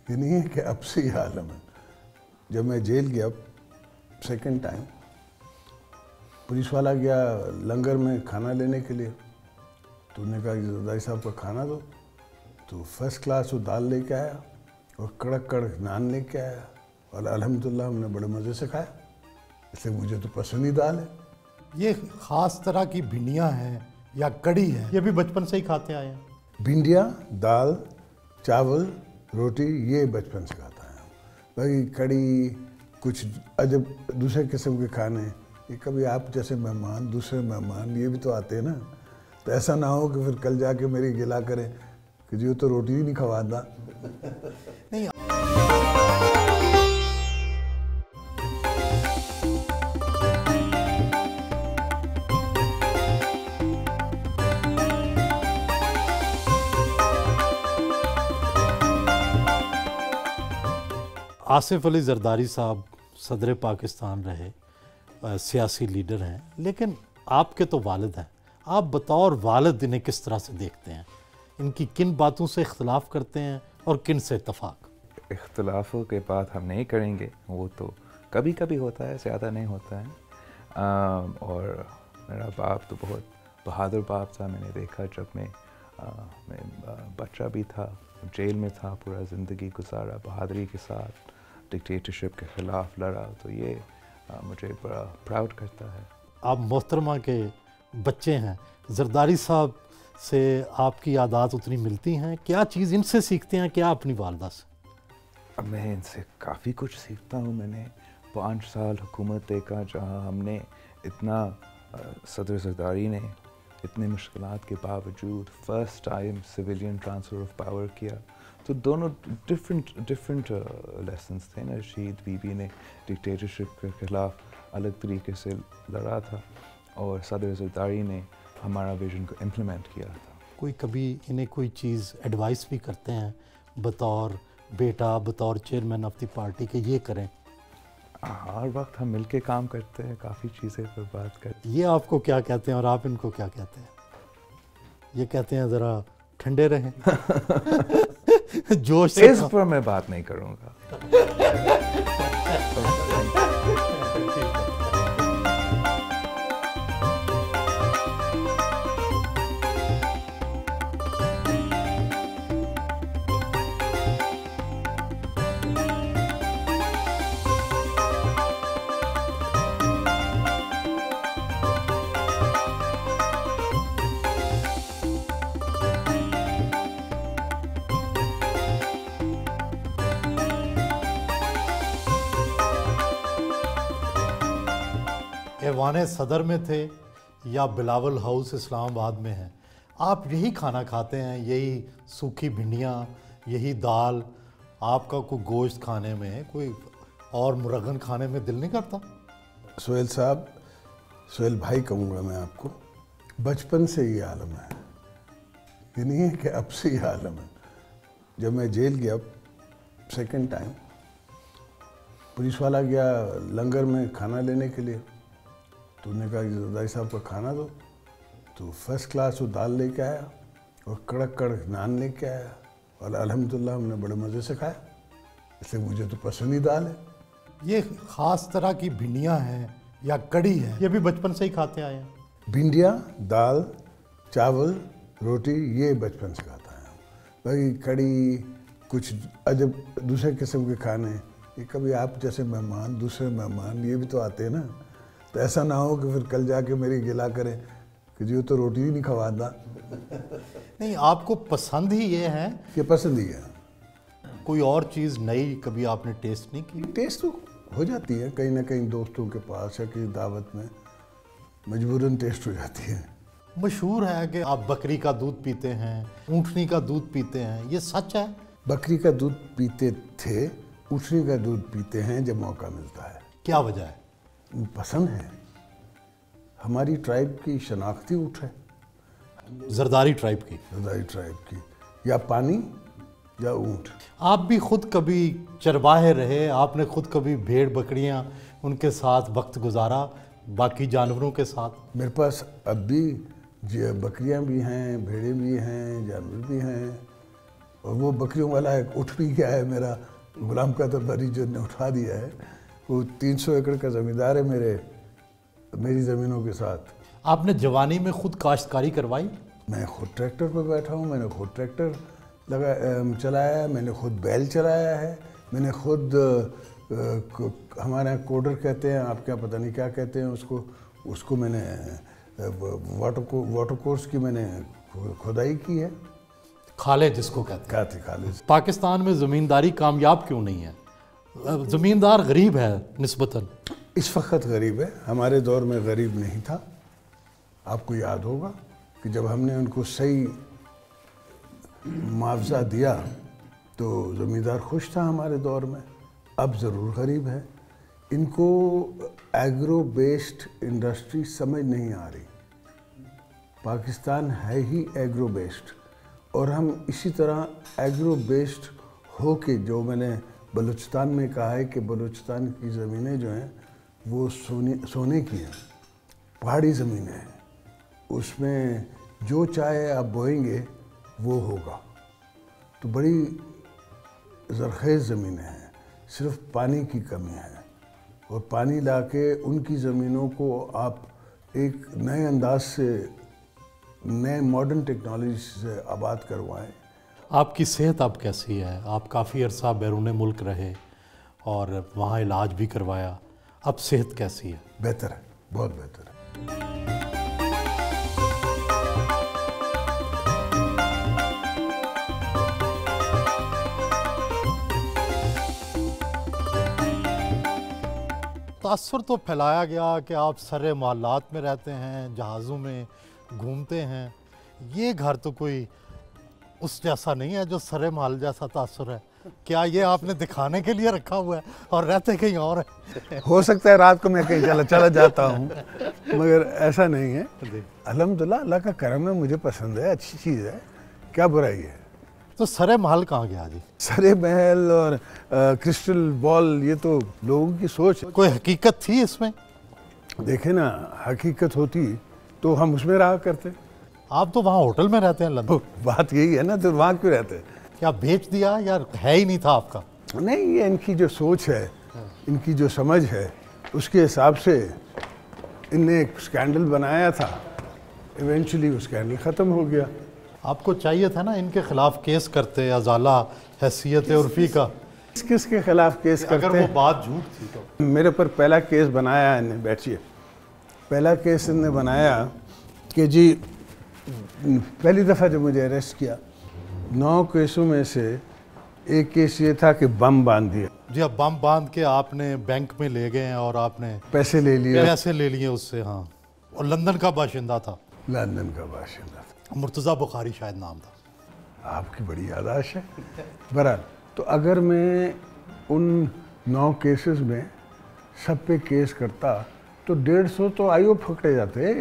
یہ نہیں ہے کہ اب سے یہ عالم ہے. جب میں جیل گیا سیکنڈ ٹائم، پولیس والا گیا لنگر میں کھانا لینے کے لیے، تو انہوں نے کہا کہ زرداری صاحب کو کھانا دو. تو فرسٹ کلاس وہ دال لے کے آیا اور کڑک کڑک نان لے کے آیا، اور الحمدللہ ہم نے بڑے مزے سے کھایا، اس لیے مجھے تو پسند ہی دال ہے. یہ خاص طرح کی بھنڈیاں ہیں یا کڑی ہے، یہ بھی بچپن سے ہی کھاتے آئے ہیں؟ بھنڈیاں، دال، چاول، روٹی، یہ بچپن سے کھاتا ہے. باقی کڑی، کچھ عجب دوسرے قسم کے کھانے، یہ کبھی آپ جیسے مہمان، دوسرے مہمان یہ بھی تو آتے ہیں نا، تو ایسا نہ ہو کہ پھر کل جا کے میری گلا کریں کہ جی وہ تو روٹی ہی نہیں کھواتا. نہیں، آصف علی زرداری صاحب صدر پاکستان رہے، سیاسی لیڈر ہیں، لیکن آپ کے تو والد ہیں. آپ بطور والد انہیں کس طرح سے دیکھتے ہیں؟ ان کی کن باتوں سے اختلاف کرتے ہیں اور کن سے اتفاق؟ اختلافوں کے بات ہم نہیں کریں گے، وہ تو کبھی کبھی ہوتا ہے، زیادہ نہیں ہوتا ہے. اور میرا باپ تو بہت بہادر باپ تھا. میں نے دیکھا جب میں بچہ بھی تھا، جیل میں تھا، پورا زندگی گزارا بہادری کے ساتھ، ڈکٹیٹرشپ کے خلاف لڑا، تو یہ مجھے بڑا پراؤڈ کرتا ہے. آپ محترمہ کے بچے ہیں، زرداری صاحب سے آپ کی عادات اتنی ملتی ہیں؟ کیا چیز ان سے سیکھتے ہیں، کیا اپنی والدہ سے؟ اب میں ان سے کافی کچھ سیکھتا ہوں. میں نے 5 سال حکومت دیکھا جہاں ہم نے اتنا صدر زرداری نے اتنے مشکلات کے باوجود first time civilian transfer of power کیا. تو دونوں ڈفرینٹ لیسنز تھے نا. رشید بی بی نے ڈکٹیٹرشپ کے خلاف الگ طریقے سے لڑا تھا، اور صدر زرداری نے ہمارا ویژن کو امپلیمنٹ کیا تھا. کوئی کبھی انہیں کوئی چیز ایڈوائس بھی کرتے ہیں بطور بیٹا، بطور چیئرمین آف دی پارٹی کہ یہ کریں؟ ہر وقت ہم مل کے کام کرتے ہیں، کافی چیزیں پر بات کرتے ہیں. یہ آپ کو کیا کہتے ہیں اور آپ ان کو کیا کہتے ہیں؟ یہ کہتے ہیں ذرا ٹھنڈے رہیں. جوش سے اس پر میں بات نہیں کروں گا. ایوان صدر میں تھے یا بلاول ہاؤس اسلام آباد میں ہیں، آپ یہی کھانا کھاتے ہیں، یہی سوکھی بھنڈیاں، یہی دال؟ آپ کا کوئی گوشت کھانے میں، کوئی اور مرغن کھانے میں دل نہیں کرتا؟ سہیل صاحب، سہیل بھائی کہوں گا میں آپ کو، بچپن سے یہ عالم ہے. یہ نہیں ہے کہ اب سے یہ عالم ہے. جب میں جیل گیا سیکنڈ ٹائم، پولیس والا گیا لنگر میں کھانا لینے کے لیے، تو انہوں نے کہا کہ زرداری صاحب کو کھانا دو. تو فرسٹ کلاس وہ دال لے کے آیا اور کڑک کڑک نان لے کے آیا، اور الحمدللہ ہم نے بڑے مزے سے کھایا، اس لیے مجھے تو پسند ہی دال ہے. یہ خاص طرح کی بھنڈیاں ہیں یا کڑی ہے، یہ بھی بچپن سے ہی کھاتے آئے ہیں؟ بھنڈیاں، دال، چاول، روٹی، یہ بچپن سے کھاتا ہے. باقی کڑی، کچھ عجب دوسرے قسم کے کھانے، یہ کبھی آپ جیسے مہمان، دوسرے مہمان یہ بھی تو آتے ہیں نا، تو ایسا نہ ہو کہ پھر کل جا کے میری گلا کریں کہ جی وہ تو روٹی ہی نہیں کھواتا. نہیں، آپ کو پسند ہی یہ ہے کہ پسند ہی ہے. کوئی اور چیز نئی کبھی آپ نے ٹیسٹ نہیں کی؟ ٹیسٹ تو ہو جاتی ہے کہیں نہ کہیں دوستوں کے پاس یا کسی دعوت میں مجبوراً ٹیسٹ ہو جاتی ہے. مشہور ہے کہ آپ بکری کا دودھ پیتے ہیں، اونٹنی کا دودھ پیتے ہیں، یہ سچ ہے؟ بکری کا دودھ پیتے تھے، اونٹنی کا دودھ پیتے ہیں جب موقع ملتا ہے. کیا وجہ ہے؟ پسند ہے. ہماری ٹرائب کی شناختی اونٹ ہے، زرداری ٹرائب کی. زرداری ٹرائب کی، یا پانی یا اونٹ. آپ بھی خود کبھی چرواہے رہے، آپ نے خود کبھی بھیڑ بکریاں ان کے ساتھ وقت گزارا، باقی جانوروں کے ساتھ؟ میرے پاس اب بھی بکریاں بھی ہیں، بھیڑیں بھی ہیں، جانور بھی ہیں، اور وہ بکریوں والا ایک اٹھ بھی گیا ہے میرا غلام قادر بری جو نے اٹھا دیا ہے، وہ 300 ایکڑ کا زمیندار ہے میری زمینوں کے ساتھ۔ آپ نے جوانی میں خود کاشتکاری کروائی؟ میں خود ٹریکٹر پہ بیٹھا ہوں، میں نے خود ٹریکٹر چلایا ہے، میں نے خود بیل چلایا ہے، میں نے خود ہمارے یہاں کوڈر کہتے ہیں، آپ کیا پتہ نہیں کیا کہتے ہیں اس کو میں نے واٹر کورس کی میں نے کھدائی کی ہے۔ کھالے جس کو کہتے ہیں۔ کھالے۔ پاکستان میں زمینداری کامیاب کیوں نہیں ہے؟ زمیندار غریب ہے نسبتاً۔ اس وقت غریب ہے، ہمارے دور میں غریب نہیں تھا۔ آپ کو یاد ہوگا کہ جب ہم نے ان کو صحیح معاوضہ دیا تو زمیندار خوش تھا ہمارے دور میں۔ اب ضرور غریب ہے، ان کو ایگرو بیسڈ انڈسٹری سمجھ نہیں آ رہی۔ پاکستان ہے ہی ایگرو بیسڈ، اور ہم اسی طرح ایگرو بیسڈ ہو کے، جو میں نے بلوچستان میں کہا ہے کہ بلوچستان کی زمینیں جو ہیں وہ سونے کی ہیں، پہاڑی زمینیں ہیں، اس میں جو چاہے آپ بوئیں گے وہ ہوگا۔ تو بڑی زرخیز زمینیں ہیں، صرف پانی کی کمی ہے، اور پانی لا کے ان کی زمینوں کو آپ ایک نئے انداز سے، نئے ماڈرن ٹیکنالوجی سے آباد کروائیں۔ آپ کی صحت اب کیسی ہے؟ آپ کافی عرصہ بیرون ملک رہے اور وہاں علاج بھی کروایا، اب صحت کیسی ہے؟ بہتر ہے، بہت بہتر ہے۔ تاثر تو پھیلایا گیا کہ آپ سرے محلات میں رہتے ہیں، جہازوں میں گھومتے ہیں، یہ گھر تو کوئی اس جیسا نہیں ہے جو سرے محل جیسا تاثر ہے۔ کیا یہ آپ نے دکھانے کے لیے رکھا ہوا ہے اور رہتے کہیں اور ہیں؟ ہو سکتا ہے رات کو میں کہیں چلا جاتا ہوں، مگر ایسا نہیں ہے۔ الحمدللہ اللہ کا کرم ہے، مجھے پسند ہے، اچھی چیز ہے، کیا برائی ہے۔ تو سرے محل کہاں گیا جی؟ سرے محل اور کرسٹل بال یہ تو لوگوں کی سوچ ہے۔ کوئی حقیقت تھی اس میں؟ دیکھیں نا، حقیقت ہوتی تو ہم اس میں رہا کرتے۔ آپ تو وہاں ہوٹل میں رہتے ہیں لندن۔ بات یہی ہے نا، تو وہاں کیوں رہتے؟ کیا بیچ دیا یا ہے ہی نہیں تھا آپ کا؟ نہیں، یہ ان کی جو سوچ ہے، ان کی جو سمجھ ہے، اس کے حساب سے ان نے ایک سکینڈل بنایا تھا، ایونچولی وہ سکینڈل ختم ہو گیا۔ آپ کو چاہیے تھا نا ان کے خلاف کیس کرتے، ازالہ حیثیت عرفی کا۔ کس کے خلاف کیس کرتے؟ اگر وہ بات جھوٹ تھی تو میرے پر پہلا کیس بنایا انہیں، بیٹھیے، پہلا کیس انہیں بنایا کہ جی پہلی دفعہ جب مجھے اریسٹ کیا، 9 کیسوں میں سے ایک کیس یہ تھا کہ بم باندھ دیا۔ جی، اب بم باندھ کے آپ نے بینک میں لے گئے اور آپ نے پیسے لے لیے، پیسے لے لیے اس سے۔ ہاں، اور لندن کا باشندہ تھا، لندن کا باشندہ تھا، مرتضیٰ بخاری شاید نام تھا۔ آپ کی بڑی یاداشت ہے۔ بہرحال، تو اگر میں ان 9 کیسز میں سب پہ کیس کرتا تو 150 تو آئیو پھکڑے جاتے،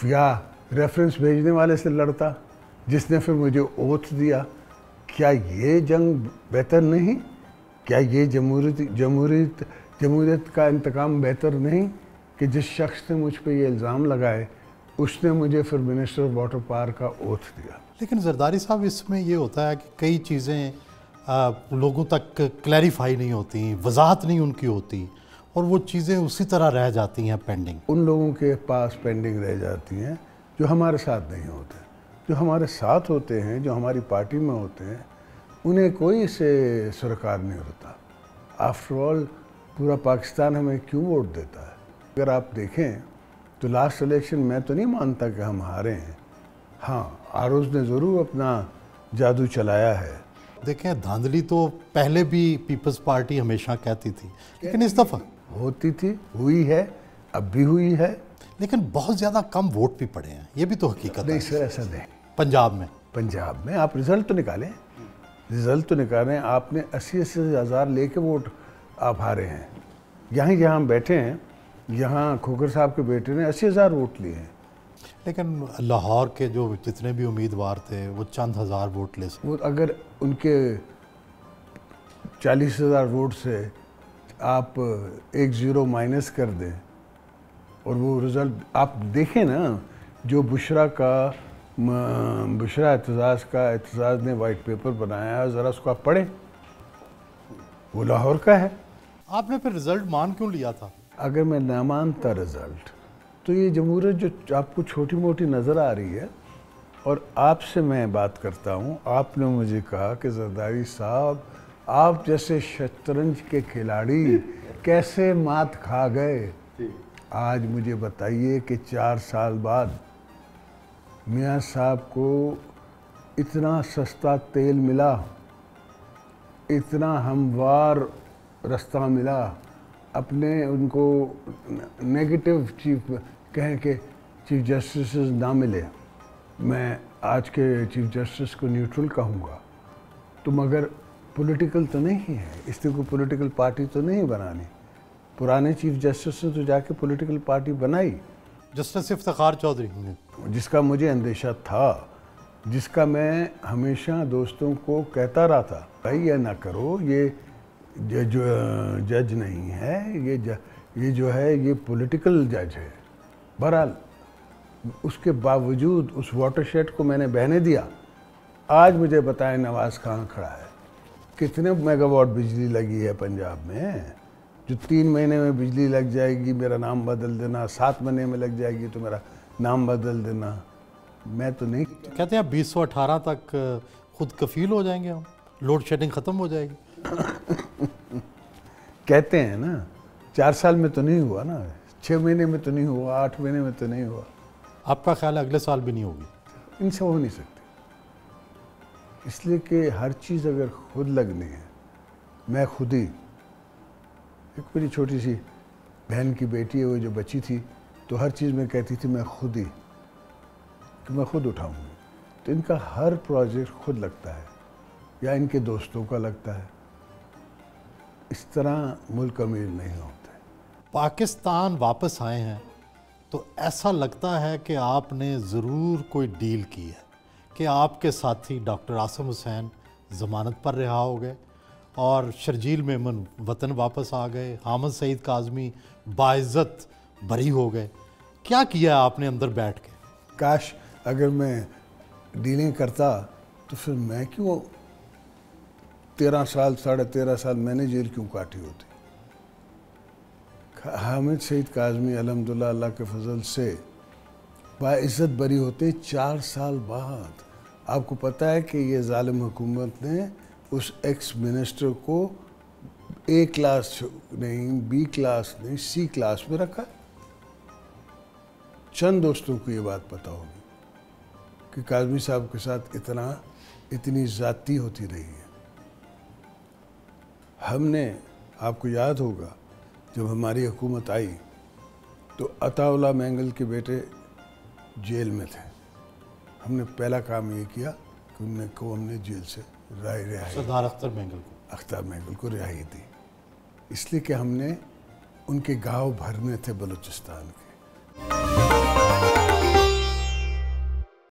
یا ریفرنس بھیجنے والے سے لڑتا جس نے پھر مجھے اوتھ دیا۔ کیا یہ جنگ بہتر نہیں؟ کیا یہ جمہوریت کا انتقام بہتر نہیں کہ جس شخص نے مجھ پہ یہ الزام لگائے اس نے مجھے پھر منسٹر آف واٹر پاور کا اوتھ دیا؟ لیکن زرداری صاحب، اس میں یہ ہوتا ہے کہ کئی چیزیں لوگوں تک کلیریفائی نہیں ہوتی، وضاحت نہیں ان کی ہوتی، اور وہ چیزیں اسی طرح رہ جاتی ہیں پینڈنگ۔ ان لوگوں کے پاس پینڈنگ رہ جاتی ہیں جو ہمارے ساتھ نہیں ہوتے۔ جو ہمارے ساتھ ہوتے ہیں، جو ہماری پارٹی میں ہوتے ہیں، انہیں کوئی سے سرکار نہیں ہوتا۔ آفٹر آل پورا پاکستان ہمیں کیوں ووٹ دیتا ہے؟ اگر آپ دیکھیں تو لاسٹ الیکشن میں تو نہیں مانتا کہ ہم ہارے ہیں۔ ہاں، آروز نے ضرور اپنا جادو چلایا ہے۔ دیکھیں، دھاندلی تو پہلے بھی پیپلز پارٹی ہمیشہ کہتی تھی، لیکن اس دفعہ ہوتی تھی، ہوئی ہے، اب بھی ہوئی ہے، لیکن بہت زیادہ کم ووٹ بھی پڑے ہیں، یہ بھی تو حقیقت ہے۔ نہیں سر، ایسا نہیں۔ پنجاب میں آپ رزلٹ تو نکالیں، رزلٹ تو نکالیں۔ آپ نے 80 ہزار لے کے ووٹ آپ ہارے ہیں۔ جہاں ہم بیٹھے ہیں، یہاں کھوکھر صاحب کے بیٹے نے 80 ہزار ووٹ لیے ہیں۔ لیکن لاہور کے جو جتنے بھی امیدوار تھے وہ چند ہزار ووٹ لے سکتے۔ وہ اگر ان کے 40 ہزار ووٹ سے آپ 1 0 مائنس کر دیں، اور وہ رزلٹ آپ دیکھیں نا، جو بشرا کا بشرا اعتزاز کا، اعتزاز نے وائٹ پیپر بنایا ہے، ذرا اس کو آپ پڑھیں، وہ لاہور کا ہے۔ آپ نے پھر رزلٹ مان کیوں لیا تھا؟ اگر میں نہ مانتا رزلٹ تو یہ جمہوریت جو آپ کو چھوٹی موٹی نظر آ رہی ہے، اور آپ سے میں بات کرتا ہوں، آپ نے مجھے کہا کہ زرداری صاحب آپ جیسے شطرنج کے کھلاڑی کیسے مات کھا گئے؟ آج مجھے بتائیے کہ 4 سال بعد میاں صاحب کو اتنا سستا تیل ملا، اتنا ہموار رستہ ملا، اپنے ان کو نیگیٹو چیف کہیں کہ چیف جسٹسز نہ ملے، میں آج کے چیف جسٹس کو نیوٹرل کہوں گا، تو مگر پولیٹیکل تو نہیں ہے، اس نے کوئی پولیٹیکل پارٹی تو نہیں بنانی، پرانے چیف جسٹس نے تو جا کے پولیٹیکل پارٹی بنائی، جسٹس افتخار چودھری نے، جس کا مجھے اندیشہ تھا، جس کا میں ہمیشہ دوستوں کو کہتا رہا تھا، بھائی یہ نہ کرو، یہ جو جج نہیں ہے، یہ جو ہے یہ پولیٹیکل جج ہے۔ بہرحال اس کے باوجود اس واٹر شیڈ کو میں نے بہنے دیا۔ آج مجھے بتائیں نواز کہاں کھڑا ہے، کتنے میگا واٹ بجلی لگی ہے پنجاب میں، جو 3 مہینے میں بجلی لگ جائے گی میرا نام بدل دینا، 7 مہینے میں لگ جائے گی تو میرا نام بدل دینا، میں تو نہیں کہتے ہیں 2018 تک خود کفیل ہو جائیں گے ہم، لوڈ شیڈنگ ختم ہو جائے گی۔ کہتے ہیں نا، 4 سال میں تو نہیں ہوا نا، 6 مہینے میں تو نہیں ہوا، 8 مہینے میں تو نہیں ہوا۔ آپ کا خیال ہے اگلے سال بھی نہیں ہوگی؟ ان سے ہو نہیں سکتی، اس لیے کہ ہر چیز اگر خود لگنی ہے، میں خود ہی، ایک میری چھوٹی سی بہن کی بیٹی ہے، وہ جو بچی تھی تو ہر چیز میں کہتی تھی میں خود ہی، کہ میں خود اٹھاؤں گی، تو ان کا ہر پروجیکٹ خود لگتا ہے یا ان کے دوستوں کا لگتا ہے، اس طرح ملک امیر نہیں ہوتا ہے۔ پاکستان واپس آئے ہیں تو ایسا لگتا ہے کہ آپ نے ضرور کوئی ڈیل کی ہے کہ آپ کے ساتھی ڈاکٹر عاصم حسین ضمانت پر رہا ہو گئے اور شرجیل میمن وطن واپس آ گئے، حامد سعید کاظمی باعزت بری ہو گئے، کیا کیا آپ نے اندر بیٹھ کے؟ کاش اگر میں ڈیلیں کرتا تو پھر میں کیوں 13 سال 13.5 سال میں نے جیل کیوں کاٹی ہوتی۔ حامد سعید کاظمی الحمدللہ اللہ کے فضل سے باعزت بری ہوتے 4 سال بعد۔ آپ کو پتہ ہے کہ یہ ظالم حکومت نے اس ایکس منسٹر کو A کلاس نہیں، B کلاس نہیں، C کلاس میں رکھا۔ چند دوستوں کو یہ بات پتہ ہوگی کہ کاظمی صاحب کے ساتھ اتنی ذاتی ہوتی رہی ہے۔ ہم نے، آپ کو یاد ہوگا جب ہماری حکومت آئی تو عطا اللہ مینگل کے بیٹے جیل میں تھے، ہم نے پہلا کام یہ کیا کہ ہم نے جیل سے رہائی سردار اختر مینگل کو، اختر مینگل کو رہائی دی، اس لیے کہ ہم نے ان کے گھاؤ بھرنے تھے بلوچستان کے۔